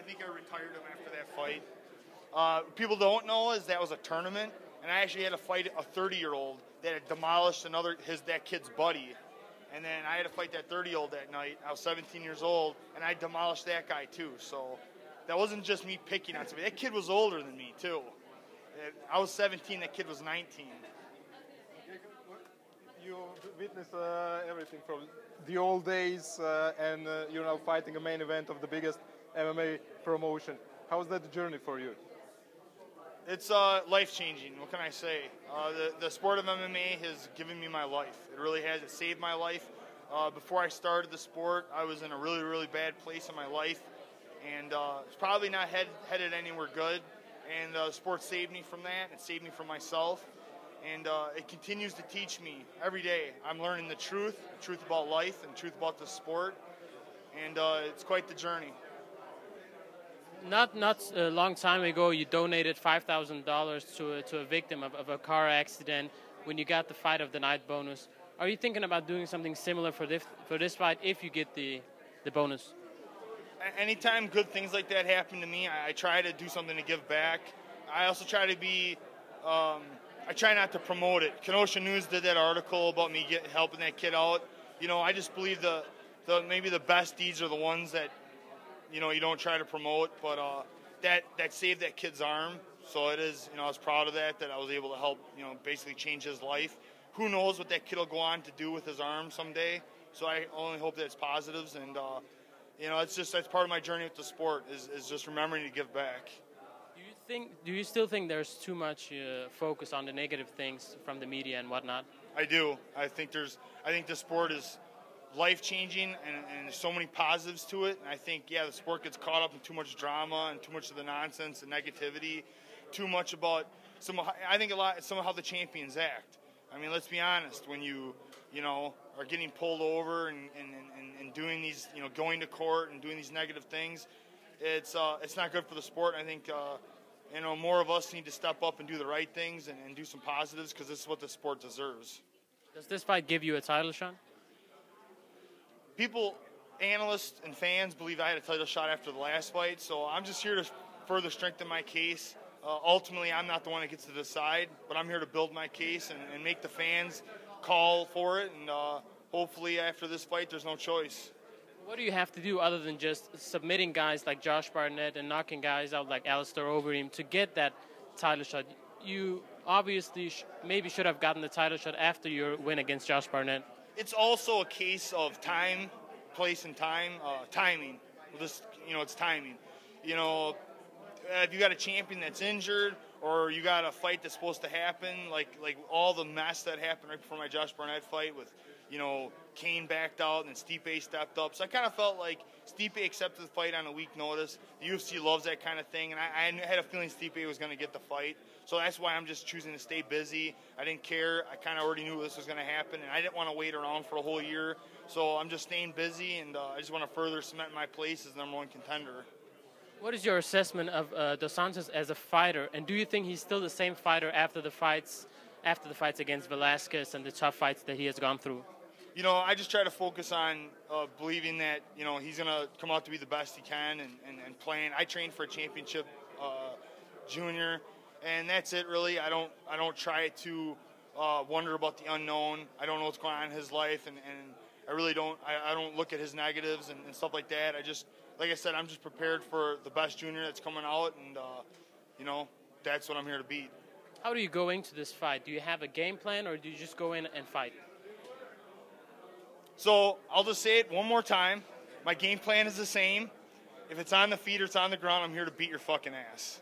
think I retired him after that fight. People don't know is that was a tournament, and I actually had to fight a 30-year-old that had demolished that kid's buddy. And then I had to fight that 30-year-old that night. I was 17 years old, and I demolished that guy too. So that wasn't just me picking on somebody. That kid was older than me too. I was 17, that kid was 19. You witnessed everything from the old days and you're now fighting a main event of the biggest MMA promotion. How was that journey for you? It's life-changing. What can I say? The sport of MMA has given me my life. It really has. It saved my life. Before I started the sport, I was in a really, really bad place in my life, and it's probably not headed anywhere good. And the sport saved me from that. It saved me from myself, and it continues to teach me every day. I'm learning the truth about life, and the truth about the sport, and it's quite the journey. Not a long time ago, you donated $5,000 to a victim of a car accident when you got the Fight of the Night bonus. Are you thinking about doing something similar for this fight if you get the bonus? Anytime good things like that happen to me, I try to do something to give back. I also try to be, I try not to promote it. Kenosha News did that article about me helping that kid out. You know, I just believe maybe the best deeds are the ones that, you know, you don't try to promote, but that saved that kid's arm. So it is, you know, I was proud of that I was able to help, you know, basically change his life. Who knows what that kid will go on to do with his arm someday. So I only hope that it's positives, and you know, that's part of my journey with the sport is just remembering to give back. Do you still think there's too much focus on the negative things from the media and whatnot? I do. I think the sport is life-changing, and there's so many positives to it. And I think, yeah, the sport gets caught up in too much drama and too much of the nonsense and negativity, too much about I think a lot some of how the champions act. I mean, let's be honest. When you know, are getting pulled over and doing these, you know, going to court and doing these negative things, it's not good for the sport. I think you know, more of us need to step up and do the right things and do some positives, because this is what the sport deserves. Does this fight give you a title shot? People, analysts and fans believe I had a title shot after the last fight, so I'm just here to further strengthen my case. Ultimately, I'm not the one that gets to decide, but I'm here to build my case and make the fans call for it, and hopefully after this fight there's no choice. What do you have to do other than just submitting guys like Josh Barnett and knocking guys out like Alistair Overeem to get that title shot? You obviously maybe should have gotten the title shot after your win against Josh Barnett. It's also a case of time, place, and timing. Just, you know, it's timing. You know, if you got a champion that's injured, or you got a fight that's supposed to happen, like all the mess that happened right before my Josh Barnett fight with, you know, Kane backed out and then Stipe stepped up. So I kind of felt like Stipe accepted the fight on a week notice. The UFC loves that kind of thing, and I had a feeling Stipe was going to get the fight. So that's why I'm just choosing to stay busy. I didn't care. I kind of already knew this was going to happen, and I didn't want to wait around for a whole year. So I'm just staying busy, and I just want to further cement my place as number one contender. What is your assessment of Dos Santos as a fighter, and do you think he's still the same fighter after the fights against Velasquez and the tough fights that he has gone through? You know, I just try to focus on believing that, you know, he's going to come out to be the best he can and playing. I trained for a championship junior, and that's it really. I don't try to wonder about the unknown. I don't know what's going on in his life, and I really don't. I don't look at his negatives and stuff like that. Like I said, I'm just prepared for the best junior that's coming out, and you know, that's what I'm here to beat. How do you go into this fight? Do you have a game plan, or do you just go in and fight? So I'll just say it one more time. My game plan is the same. If it's on the feet or it's on the ground, I'm here to beat your fucking ass.